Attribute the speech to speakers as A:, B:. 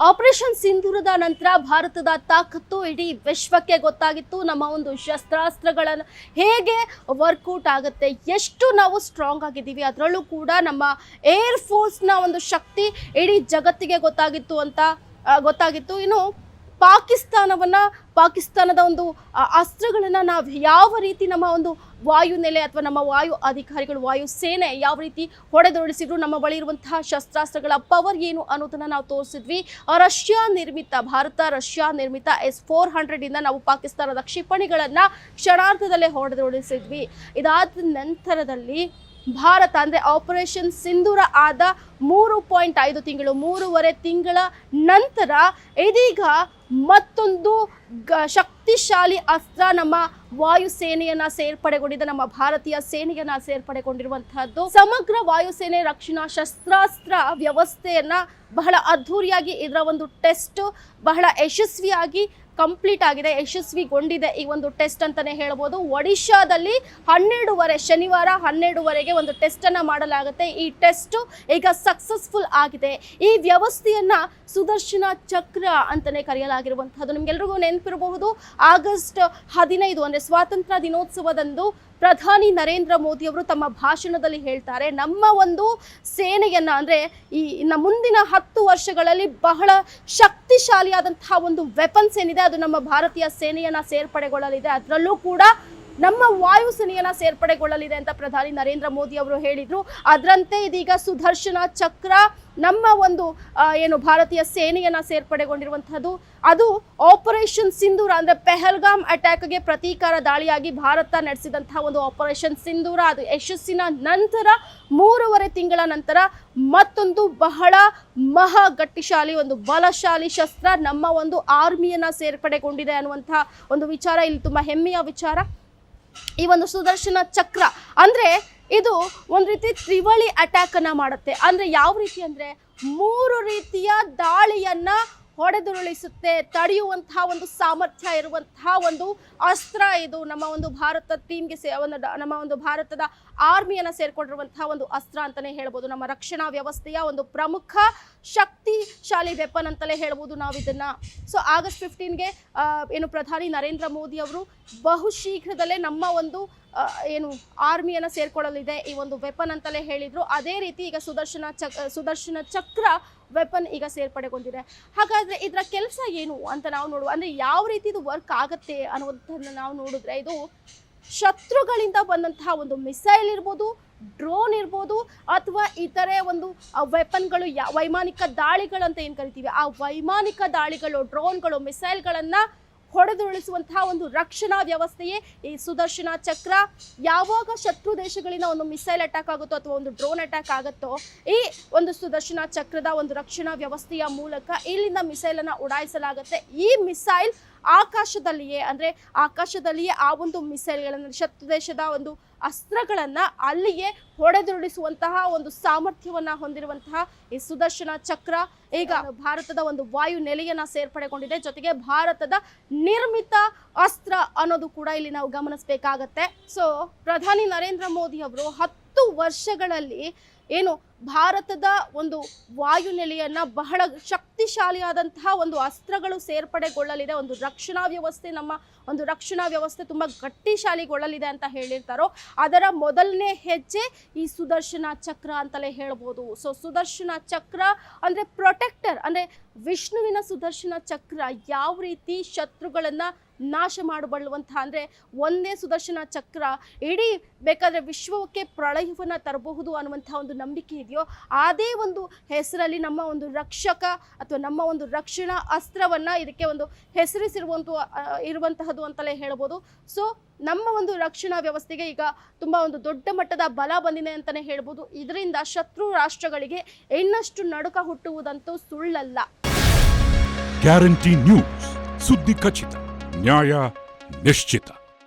A: Operation ಸಿಂಧೂರದ ನಂತರ ಭಾರತದ ತಾಕತ್ತು ಇಡೀ ವಿಶ್ವಕ್ಕೆ ಗೊತ್ತಾಗಿತ್ತು. ನಮ್ಮ ಒಂದು ಶಸ್ತ್ರಾಸ್ತ್ರಗಳನ್ನು ಹೇಗೆ ವರ್ಕೌಟ್ ಆಗುತ್ತೆ, ಎಷ್ಟು ನಾವು ಸ್ಟ್ರಾಂಗ್ ಆಗಿದ್ದೀವಿ, ಅದರಲ್ಲೂ ಕೂಡ ನಮ್ಮ ಏರ್ ಫೋರ್ಸ್ನ ಒಂದು ಶಕ್ತಿ ಇಡೀ ಜಗತ್ತಿಗೆ ಗೊತ್ತಾಗಿತ್ತು. ಇನ್ನು ಪಾಕಿಸ್ತಾನದ ಒಂದು ಅಸ್ತ್ರಗಳನ್ನು ನಾವು ಯಾವ ರೀತಿ ನಮ್ಮ ಒಂದು ವಾಯುನೆಲೆ ಅಥವಾ ನಮ್ಮ ವಾಯು ಅಧಿಕಾರಿಗಳು, ವಾಯು ಸೇನೆ ಯಾವ ರೀತಿ ಹೊಡೆದೊಡಿಸಿದ್ರು, ನಮ್ಮ ಬಳಿ ಇರುವಂತಹ ಶಸ್ತ್ರಾಸ್ತ್ರಗಳ ಪವರ್ ಏನು ಅನ್ನೋದನ್ನ ನಾವು ತೋರಿಸಿದ್ವಿ. ಭಾರತ ರಷ್ಯಾ ನಿರ್ಮಿತ S-400 ಇಂದ ನಾವು ಪಾಕಿಸ್ತಾನದ ಕ್ಷಿಪಣಿಗಳನ್ನ ಕ್ಷಣಾರ್ಧದಲ್ಲೇ ಹೊಡೆದೊಡಿಸಿದ್ವಿ. ಇದಾದ ನಂತರದಲ್ಲಿ ಭಾರತ ಅಂದರೆ ಆಪರೇಷನ್ ಸಿಂಧೂರ ಆದ 3.5 ತಿಂಗಳು, 3.5 ತಿಂಗಳ ನಂತರ ಇದೀಗ ಮತ್ತೊಂದು ಶಕ್ತಿಶಾಲಿ ಅಸ್ತ್ರ ನಮ್ಮ ವಾಯು ಸೇನೆಯನ್ನ ಸೇರ್ಪಡೆಗೊಂಡಿದೆ, ನಮ್ಮ ಭಾರತೀಯ ಸೇನೆಯನ್ನ ಸೇರ್ಪಡೆಗೊಂಡಿರುವಂತಹದ್ದು. ಸಮಗ್ರ ವಾಯುಸೇನೆ ರಕ್ಷಣಾ ಶಸ್ತ್ರಾಸ್ತ್ರ ವ್ಯವಸ್ಥೆಯನ್ನ ಬಹಳ ಅದ್ಧೂರಿಯಾಗಿ ಇದರ ಒಂದು ಟೆಸ್ಟ್ ಬಹಳ ಯಶಸ್ವಿಯಾಗಿ ಕಂಪ್ಲೀಟ್ ಆಗಿದೆ, ಯಶಸ್ವಿಗೊಂಡಿದೆ ಈ ಒಂದು ಟೆಸ್ಟ್ ಅಂತಾನೆ ಹೇಳ್ಬೋದು. ಒಡಿಶಾದಲ್ಲಿ ಶನಿವಾರ 12ವರೆಗೆ ಒಂದು ಟೆಸ್ಟ್ ಅನ್ನ ಮಾಡಲಾಗುತ್ತೆ. ಈ ಟೆಸ್ಟ್ ಈಗ ಸಕ್ಸಸ್ಫುಲ್ ಆಗಿದೆ. ಈ ವ್ಯವಸ್ಥೆಯನ್ನ ಸುದರ್ಶನ ಚಕ್ರ ಅಂತಾನೆ ಕರೆಯಲಾಗಿರುವಂತಹದ್ದು. ನಿಮ್ಗೆಲ್ರಿಗೂ ನೆನಪಿರಬಹುದು, August 15 ಅಂದ್ರೆ ಸ್ವಾತಂತ್ರ್ಯ ದಿನೋತ್ಸವದಂದು ಪ್ರಧಾನಿ ನರೇಂದ್ರ ಮೋದಿ ಅವರು ತಮ್ಮ ಭಾಷಣದಲ್ಲಿ ಹೇಳ್ತಾರೆ, ನಮ್ಮ ಒಂದು ಸೇನೆಯನ್ನ ಅಂದ್ರೆ ಮುಂದಿನ 10 ವರ್ಷಗಳಲ್ಲಿ ಬಹಳ ಶಕ್ತಿಶಾಲಿಯಾದಂತಹ ಒಂದು ವೆಪನ್ಸ್ ಏನಿದೆ ಅದು ನಮ್ಮ ಭಾರತೀಯ ಸೇನೆಯನ್ನ ಸೇರ್ಪಡೆಗೊಳ್ಳಲಿದೆ, ಅದರಲ್ಲೂ ಕೂಡ ನಮ್ಮ ವಾಯುಸೇನೆಯನ್ನ ಸೇರ್ಪಡೆಗೊಳ್ಳಲಿದೆ ಅಂತ ಪ್ರಧಾನಿ ನರೇಂದ್ರ ಮೋದಿ ಅವರು ಹೇಳಿದ್ರು. ಅದರಂತೆ ಇದೀಗ ಸುದರ್ಶನ ಚಕ್ರ ನಮ್ಮ ಒಂದು ಭಾರತೀಯ ಸೇನೆಯನ್ನ ಸೇರ್ಪಡೆಗೊಂಡಿರುವಂತಹದ್ದು. ಅದು ಆಪರೇಷನ್ ಸಿಂಧೂರ ಅಂದ್ರೆ ಪೆಹಲ್ಗಾಮ್ ಅಟ್ಯಾಕ್ಗೆ ಪ್ರತೀಕಾರ ದಾಳಿಯಾಗಿ ಭಾರತ ನಡೆಸಿದಂತಹ ಒಂದು ಆಪರೇಷನ್ ಸಿಂಧೂರ, ಅದು ಯಶಸ್ಸಿನ ನಂತರ 3.5 ತಿಂಗಳ ನಂತರ ಮತ್ತೊಂದು ಬಹಳ ಗಟ್ಟಿಶಾಲಿ ಒಂದು ಬಲಶಾಲಿ ಶಸ್ತ್ರ ನಮ್ಮ ಒಂದು ಆರ್ಮಿಯನ್ನ ಸೇರ್ಪಡೆಗೊಂಡಿದೆ ಅನ್ನುವಂತಹ ಒಂದು ವಿಚಾರ ಇಲ್ಲಿ ತುಂಬಾ ಹೆಮ್ಮೆಯ ವಿಚಾರ. ಈ ಒಂದು ಸುದರ್ಶನ ಚಕ್ರ ಅಂದ್ರೆ ಇದು ಒಂದು ರೀತಿ ತ್ರಿವಳಿ ಅಟ್ಯಾಕ್ ಅನ್ನ ಮಾಡುತ್ತೆ. ಅಂದ್ರೆ ಯಾವ ರೀತಿ ಅಂದ್ರೆ 3 ರೀತಿಯ ದಾಳಿಯನ್ನ ಹೊಡೆದುರುಳಿಸುತ್ತೆ, ತಡೆಯುವಂತಹ ಒಂದು ಸಾಮರ್ಥ್ಯ ಇರುವಂತಹ ಒಂದು ಅಸ್ತ್ರ ಇದು. ನಮ್ಮ ಒಂದು ಭಾರತ ಟೀಮ್ಗೆ ನಮ್ಮ ಒಂದು ಭಾರತದ ಆರ್ಮಿಯನ್ನ ಸೇರ್ಕೊಂಡಿರುವಂತಹ ಒಂದು ಅಸ್ತ್ರ ಅಂತಾನೆ ಹೇಳ್ಬೋದು. ನಮ್ಮ ರಕ್ಷಣಾ ವ್ಯವಸ್ಥೆಯ ಒಂದು ಪ್ರಮುಖ ಶಕ್ತಿಶಾಲಿ ವೆಪನ್ ಅಂತಲೇ ಹೇಳ್ಬೋದು ನಾವು ಇದನ್ನ. ಸೊ August 15ಗೆ ಪ್ರಧಾನಿ ನರೇಂದ್ರ ಮೋದಿ ಅವರು ಬಹು ಶೀಘ್ರದಲ್ಲೇ ನಮ್ಮ ಒಂದು ಆರ್ಮಿಯನ್ನ ಸೇರ್ಕೊಳ್ಳಲಿದೆ ಈ ಒಂದು ವೆಪನ್ ಅಂತಲೇ ಹೇಳಿದ್ರು. ಅದೇ ರೀತಿ ಈಗ ಸುದರ್ಶನ ಚಕ್ರ ವೆಪನ್ ಈಗ ಸೇರ್ಪಡೆಗೊಂಡಿದೆ. ಹಾಗಾದ್ರೆ ಇದರ ಕೆಲಸ ಏನು ಅಂತ ನಾವು ನೋಡುವ, ಅಂದ್ರೆ ಯಾವ ರೀತಿ ಇದು ವರ್ಕ್ ಆಗತ್ತೆ ಅನ್ನೋದನ್ನ ನಾವು ನೋಡಿದ್ರೆ, ಇದು ಶತ್ರುಗಳಿಂದ ಬಂದಂತಹ ಒಂದು ಮಿಸೈಲ್ ಇರ್ಬೋದು, ಡ್ರೋನ್ ಇರ್ಬೋದು, ಅಥವಾ ಇತರೆ ಒಂದು ವೆಪನ್ಗಳು, ವೈಮಾನಿಕ ದಾಳಿಗಳಂತ ಏನು ಕರಿತೀವಿ, ಆ ವೈಮಾನಿಕ ದಾಳಿಗಳು, ಡ್ರೋನ್ಗಳು, ಮಿಸೈಲ್ಗಳನ್ನ ಹೊಡೆದುರುಳಿಸುವಂತಹ ಒಂದು ರಕ್ಷಣಾ ವ್ಯವಸ್ಥೆಯೇ ಈ ಸುದರ್ಶನ ಚಕ್ರ. ಯಾವಾಗ ಶತ್ರು ದೇಶಗಳಿಂದ ಒಂದು ಮಿಸೈಲ್ ಅಟ್ಯಾಕ್ ಆಗುತ್ತೋ ಅಥವಾ ಒಂದು ಡ್ರೋನ್ ಅಟ್ಯಾಕ್ ಆಗುತ್ತೋ, ಈ ಒಂದು ಸುದರ್ಶನ ಚಕ್ರದ ಒಂದು ರಕ್ಷಣಾ ವ್ಯವಸ್ಥೆಯ ಮೂಲಕ ಇಲ್ಲಿಂದ ಮಿಸೈಲ್ ಅನ್ನ ಉಡಾಯಿಸಲಾಗುತ್ತೆ. ಈ ಮಿಸೈಲ್ ಆಕಾಶದಲ್ಲಿಯೇ ಆ ಒಂದು ಮಿಸೈಲ್ಗಳನ್ನು, ಶತ್ರು ದೇಶದ ಒಂದು ಅಸ್ತ್ರಗಳನ್ನ ಅಲ್ಲಿಯೇ ಹೊಡೆದುರುಳಿಸುವಂತಹ ಒಂದು ಸಾಮರ್ಥ್ಯವನ್ನ ಹೊಂದಿರುವಂತಹ ಈ ಸುದರ್ಶನ ಚಕ್ರ ಈಗ ಭಾರತದ ಒಂದು ವಾಯು ನೆಲೆಯನ್ನ ಸೇರ್ಪಡೆಗೊಂಡಿದೆ. ಜೊತೆಗೆ ಭಾರತದ ನಿರ್ಮಿತ ಅಸ್ತ್ರ ಅನ್ನೋದು ಕೂಡ ಇಲ್ಲಿ ನಾವು ಗಮನಿಸಬೇಕಾಗತ್ತೆ. ಸೊ ಪ್ರಧಾನಿ ನರೇಂದ್ರ ಮೋದಿ ಅವರು 10 ವರ್ಷಗಳಲ್ಲಿ ಭಾರತದ ಒಂದು ವಾಯುನೆಲೆಯನ್ನ ಬಹಳ ಶಕ್ತಿಶಾಲಿಯಾದಂತಹ ಒಂದು ಅಸ್ತ್ರಗಳು ಸೇರ್ಪಡೆಗೊಳ್ಳಲಿದೆ, ಒಂದು ರಕ್ಷಣಾ ವ್ಯವಸ್ಥೆ, ನಮ್ಮ ಒಂದು ರಕ್ಷಣಾ ವ್ಯವಸ್ಥೆ ತುಂಬಾ ಗಟ್ಟಿಶಾಲಿಗೊಳ್ಳಲಿದೆ ಅಂತ ಹೇಳಿರ್ತಾರೋ, ಅದರ ಮೊದಲನೇ ಹೆಜ್ಜೆ ಈ ಸುದರ್ಶನ ಚಕ್ರ ಅಂತಲೇ ಹೇಳ್ಬೋದು. ಸೊ ಸುದರ್ಶನ ಚಕ್ರ ಅಂದ್ರೆ ಪ್ರೊಟೆಕ್ಟರ್, ಅಂದ್ರೆ ವಿಷ್ಣುವಿನ ಸುದರ್ಶನ ಚಕ್ರ ಯಾವ ರೀತಿ ಶತ್ರುಗಳನ್ನ ನಾಶ ಮಾಡಬಲ್ಲುವಂತಹ, ಅಂದ್ರೆ ಒಂದೇ ಸುದರ್ಶನ ಚಕ್ರ ಇಡೀ ಬೇಕಾದ್ರೆ ವಿಶ್ವಕ್ಕೆ ಪ್ರಳಯವನ್ನ ತರಬಹುದು ಅನ್ನುವಂತಹ ಒಂದು ನಂಬಿಕೆ ಇದೆಯೋ, ಅದೇ ಒಂದು ಹೆಸರಲ್ಲಿ ನಮ್ಮ ಒಂದು ರಕ್ಷಕ ಅಥವಾ ನಮ್ಮ ಒಂದು ರಕ್ಷಣಾ ಅಸ್ತ್ರವನ್ನ ಇದಕ್ಕೆ ಒಂದು ಇರುವಂತಹದ್ದು ಅಂತಲೇ ಹೇಳ್ಬೋದು. ಸೊ ನಮ್ಮ ಒಂದು ರಕ್ಷಣಾ ವ್ಯವಸ್ಥೆಗೆ ಈಗ ತುಂಬಾ ಒಂದು ದೊಡ್ಡ ಮಟ್ಟದ ಬಲ ಬಂದಿದೆ ಅಂತಾನೆ ಹೇಳ್ಬೋದು. ಇದರಿಂದ ಶತ್ರು ರಾಷ್ಟ್ರಗಳಿಗೆ ಇನ್ನಷ್ಟು ನಡುಕ ಹುಟ್ಟುವುದಂತೂ ಸುಳ್ಳಲ್ಲ.
B: ಗ್ಯಾರಂಟಿ ನ್ಯೂಸ್, ಸುದ್ದಿ ಖಚಿತ, ನ್ಯಾಯ ನಿಶ್ಚಿತ.